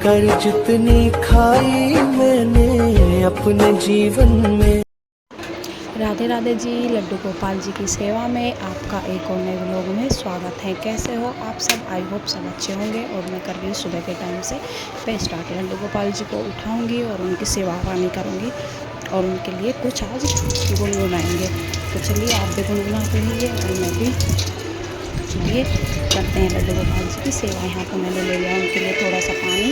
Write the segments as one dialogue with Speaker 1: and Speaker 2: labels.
Speaker 1: कर जितनी खाई मैंने अपने जीवन में।
Speaker 2: राधे राधे जी। लड्डू गोपाल जी की सेवा में आपका एक और नए व्लॉग में स्वागत है। कैसे हो आप सब? आई होप सब अच्छे होंगे। और मैं कर रही हूँ सुबह के टाइम से पे स्टार्ट। लड्डू गोपाल जी को उठाऊंगी और उनकी सेवा पानी करूँगी और उनके लिए कुछ आज गुनगुनाएंगे। तो चलिए आप भी गुनगुनाते रहिए और मैं भी। चलिए करते हैं लड्डू गोपाल जी की सेवा। यहाँ पर मैंने ले लिया उनके लिए थोड़ा सा पानी,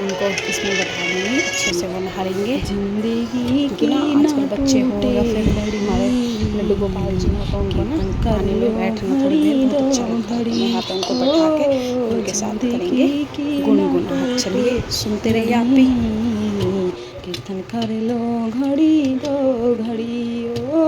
Speaker 2: उनको इसमें बैठा दूँगी, अच्छे से वो नहाएंगे। जिंदगी क्योंकि ना आजकल बच्चे हो या फिर हमारे लड्डू गोपाल जी हो तो उनको ना पानी में बैठना थोड़ी देर बहुत अच्छा लगता है। तो मैं यहाँ पे उनको बैठा के उनके साथ करेंगे गुनगुना। चलिए सुनते रहिए आप भी। कीर्तन कर लो घड़ी दो घड़ी ओ,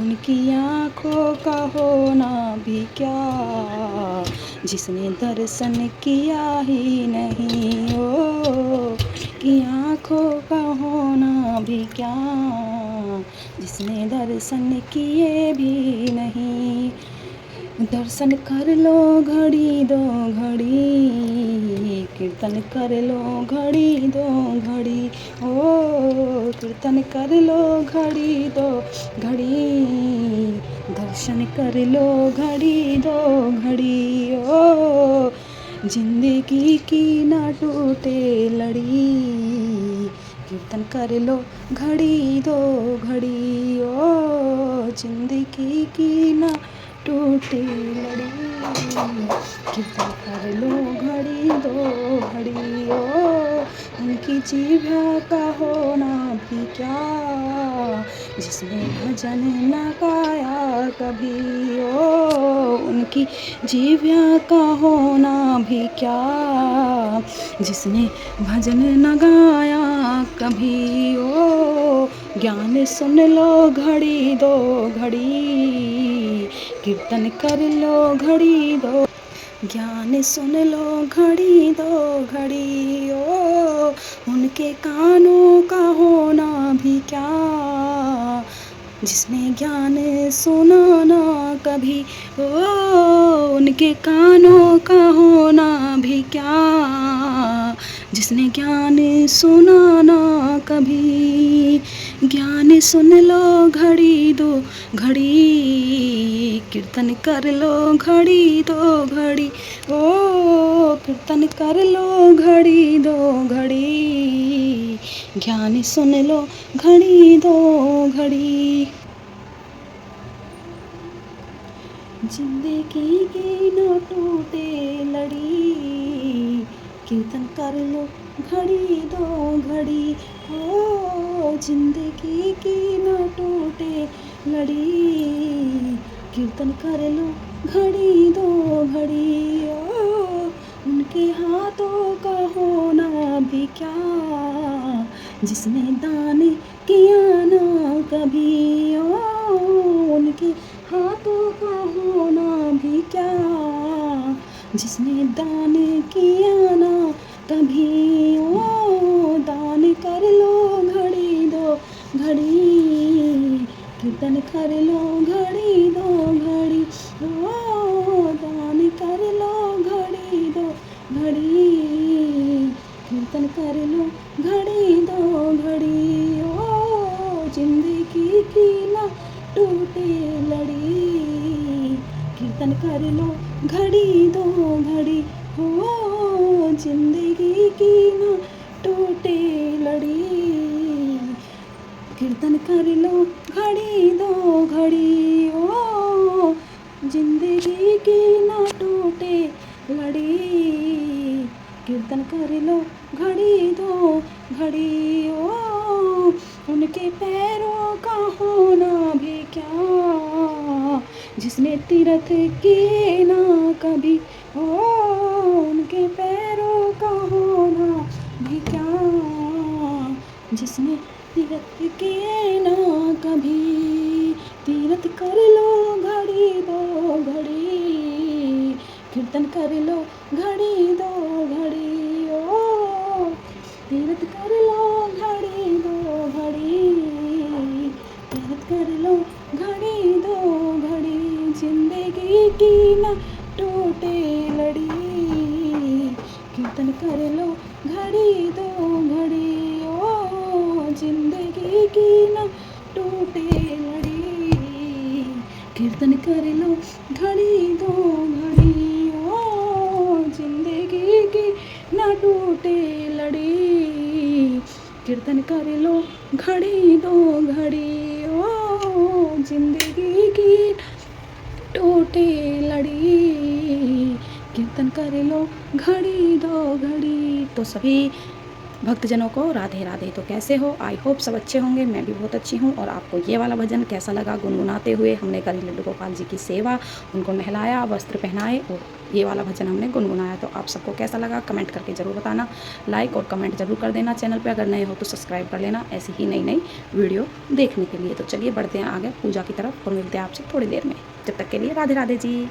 Speaker 2: उनकी आँखों का होना भी क्या, जिसने दर्शन किया ही नहीं ओ, कि आँखों का होना भी क्या, जिसने दर्शन किए भी नहीं। दर्शन कर लो घड़ी दो घड़ी, कीर्तन कर लो घड़ी दो घड़ी ओ, कीर्तन कर लो घड़ी दो घड़ी, दर्शन कर लो घड़ी दो घड़ी ओ, जिंदगी की ना टूटे लड़ी, कीर्तन कर लो घड़ी दो घड़ी ओ, जिंदगी की ना टूटे लड़ी, कीर्तन कर लो घड़ी दो घड़ी ओ, उनकी जीभा का होना भी क्या, जिसने भजन न गाया कभी ओ, उनकी जीभा का होना भी क्या, जिसने भजन न गाया कभी ओ, ज्ञान सुन लो घड़ी दो घड़ी, कीर्तन कर लो घड़ी दो, ज्ञान सुन लो घड़ी दो घड़ी ओ, उनके कानों का होना भी क्या, जिसने ज्ञान सुना ना कभी ओ, उनके कानों का होना भी क्या, जिसने ज्ञान सुना ना कभी। ज्ञान सुन लो घड़ी दो घड़ी, कीर्तन कर लो घड़ी दो घड़ी ओ, कीर्तन कर लो घड़ी दो घड़ी, ज्ञान सुन लो घड़ी दो घड़ी। जिंदगी की न टूटे लड़ी, कीर्तन कर लो घड़ी दो घड़ी ओ, जिंदगी की न टूटे लड़ी, कीर्तन कर लो घड़ी दो घड़ी ओ, उनके हाथों का होना भी क्या, जिसने दान किया ना कभी ओ, उनके हाथों का होना भी क्या, जिसने दान किया ना कभी ओ, दान कर लो घड़ी दो घड़ी, कीर्तन कर लो घड़ी दो घड़ी ओ, दान कर लो घड़ी दो घड़ी, कीर्तन कर लो घड़ी दो घड़ी ओ, जिंदगी की ना टूटे लड़ी, कीर्तन कर लो घड़ी दो घड़ी हो, जिंदगी की ना टूटे लड़ी, कीर्तन कर लो घड़ी दो घड़ी ओ, जिंदगी की ना टूटे लड़ी, कीर्तन कर लो घड़ी दो घड़ी ओ, उनके पैरों का होना भी क्या, जिसने तीर्थ किए ना कभी ओ, उनके पैरों का होना भी क्या, जिसने तीर्थ किए ना कभी, तीर्थ कर लो घड़ी दो घड़ी, कीर्तन कर लो घड़ी दो घड़ी ओ, तीर्थ कर लो घड़ी दो घड़ी, तीर्थ कर लो घड़ी दो घड़ी, जिंदगी की ना टूटे लड़ी, कीर्तन कर लो लो घड़ी दो घड़ी, ओ जिंदगी की न टूटे लड़ी। कीर्तन कर लो घड़ी दो घड़ी, ओ जिंदगी की न टूटे लड़ी। कीर्तन कर लो घड़ी दो घड़ी, ओ जिंदगी की टूटे लड़ी। कीर्तन कर लो घड़ी दो घड़ी। तो सभी भक्तजनों को राधे राधे। तो कैसे हो? आई होप सब अच्छे होंगे। मैं भी बहुत अच्छी हूँ। और आपको ये वाला भजन कैसा लगा? गुनगुनाते हुए हमने करी लड्डू गोपाल जी की सेवा, उनको नहलाया, वस्त्र पहनाए और ये वाला भजन हमने गुनगुनाया। तो आप सबको कैसा लगा कमेंट करके ज़रूर बताना। लाइक और कमेंट ज़रूर कर देना। चैनल पे अगर नए हो तो सब्सक्राइब कर लेना ऐसी ही नई नई वीडियो देखने के लिए। तो चलिए बढ़ते हैं आगे पूजा की तरफ और मिलते हैं आपसे थोड़ी देर में। जब तक के लिए राधे राधे जी।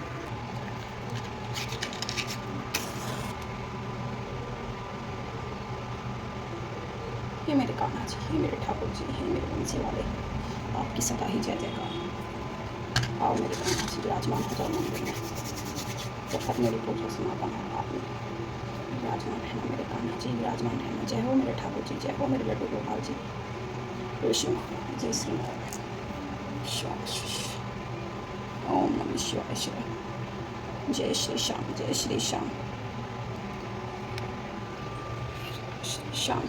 Speaker 2: ये मेरे कान्हा जी, ये मेरे ठाकुर जी, ये मेरे बंसी वाले, आपकी सदा ही जय जयकार। आओ मेरे कान्हा जी विराजमान हो जाओ मंदिर में। जब तक मेरी पूजा समापन है आप विराजमान रहना मेरे कान्हा जी, विराजमान रहना। जय हो मेरे ठाकुर जी, जय हो मेरे लड्डू गोपाल जी। विष्णु जय श्री नारायण। ओम नमः शिवाय शिवाय। जय श्री श्याम, जय श्री श्याम, श्याम।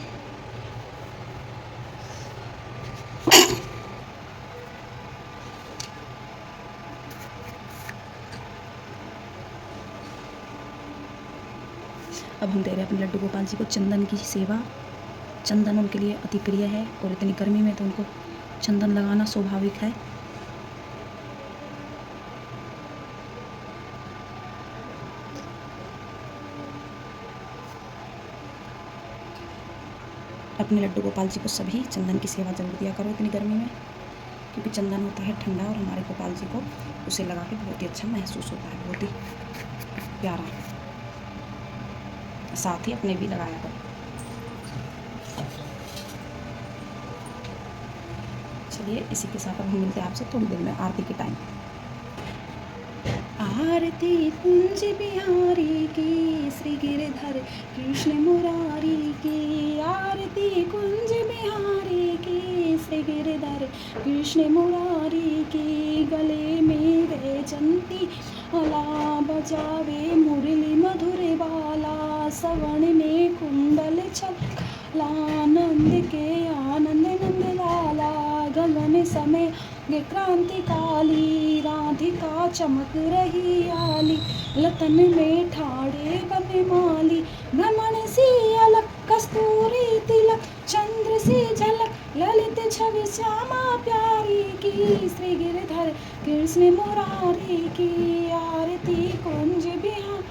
Speaker 2: अब हम दे रहे हैं अपने लड्डू गोपाल जी को चंदन की सेवा। चंदन उनके लिए अति प्रिय है और इतनी गर्मी में तो उनको चंदन लगाना स्वाभाविक है। अपने लड्डू गोपाल जी को सभी चंदन की सेवा जरूर दिया करो इतनी गर्मी में, क्योंकि चंदन होता है ठंडा और हमारे गोपाल जी को उसे लगा के बहुत ही अच्छा महसूस होता है, बहुत ही प्यारा। साथ ही अपने भी लगाया करो। चलिए इसी के साथ अब हम मिलते हैं आपसे थोड़ी देर में आरती के टाइम। आरती कुंज बिहारी की, श्री गिरधर कृष्ण मुरारी की। आरती कुंज बिहारी की, श्री गिरधर कृष्ण मुरारी की। गले में वैजंती अला, बजावे मुरली मधुर बाला। सवर्ण में कुंडल छलकाला, नंद के आनंद नंद लाला। गगन समय क्रांति काली, राधिका चमक रही आली। लतन में ठाड़े बनमाली, भ्रमण सी अलग कस्तूरी तिलक। चंद्र सी झलक ललित छवि श्यामा प्यारी की। श्री गिरधर कृष्ण मुरारी की। आरती कुंज बिहार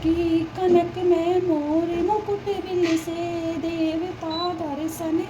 Speaker 2: की, कनक में मोर मुकुट बिल से। देवता दर्शन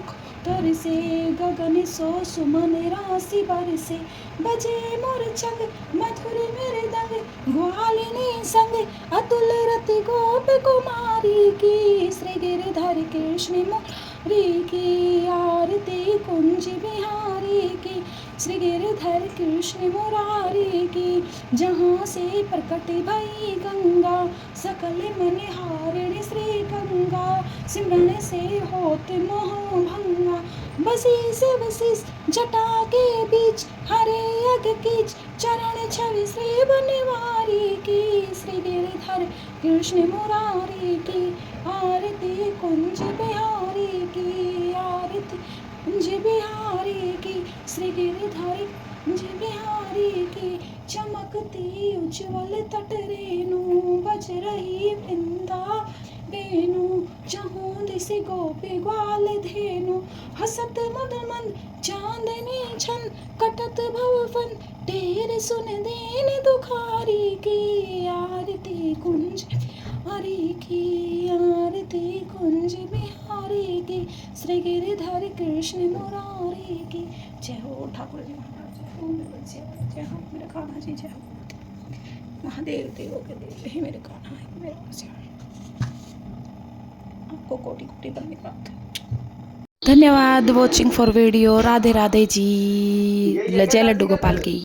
Speaker 2: तर से, गगन सो सुमन राशि बरसे। बजे मूर्छक मधुर मृदंग, ग्वालिनी संग अतुल रति गोप कुमारी की। श्री गिरधर कृष्ण मुरारी की। आरती कुंज बिहारी की, श्री गिरधर कृष्ण मुरारी की। जहाँ से प्रकट भई गंगा, सकल मन हारिणी श्री गंगा। सिमरन से होत मोह भंगा, बसी से वशिष जटा के बीच। हरे अग कीच चरण छवि श्री बनवारी की। श्री गिरधर कृष्ण मुरारी की। आरती कुंज बिहारी की। आरती कुंज बिहारी की, श्री गिरधर कुंज बिहारी की। चमकती उज्ज्वल तट रेणु, बज रही वृंदा वेणु। जहाँ दिस गोपी ग्वाल धेनु, हसत मद मंद चांदनी छन। कटत भवन ढेर सुन दीन दुखारी की। आरती कुंज बिहारी की। आरती कुंज बिहारी की, श्री गिरधर कृष्ण मुरारी की। जय हो ठाकुर जी महाराज, जय हो मेरे बंसी वाले, जय हो मेरे कान्हा जी, जय हो महादेव देवों के देव, हे मेरे कान्हा है मेरे बंसी वाले। आपको कोटि कोटि धन्यवाद। धन्यवाद watching for video. Radhe Radhe ji. जय लड्डू गोपाल की।